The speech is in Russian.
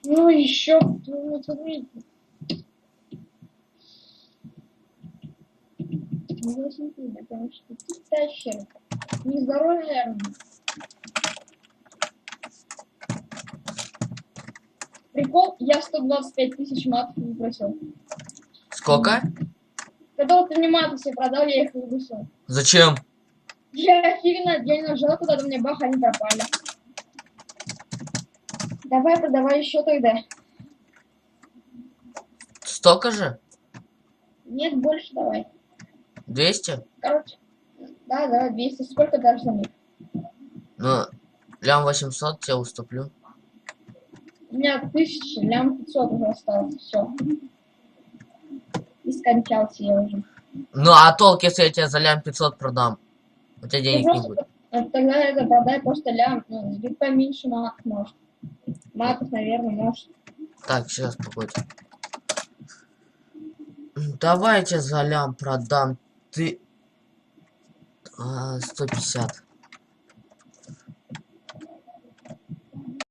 Ну еще, ну, смотри. Ну, смотри, да, конечно, ты тащишь. Не здоровье, наверное. Прикол, я 125 тысяч матов выбросил. Сколько? Когда вот ты мне маты все продал, я их выбросил. Зачем? Я фигна, я не нажал, куда-то мне бах, они пропали. Давай, продавай еще тогда. Столько же? Нет, больше давай. 200? Короче, да, давай 200. Сколько дашь за них? Ну, лям 800 тебе уступлю. У меня 1000, лям 500 уже осталось. Все. И скончался я уже. Ну, а толк, если я тебе за лям 500 продам? У тебя Ты денег не будет. просто тогда это продай просто лям. Ну, ведь поменьше матов может. Матов, наверное, может. Так, сейчас, погодь. Давайте за лям продам. Ты... 150.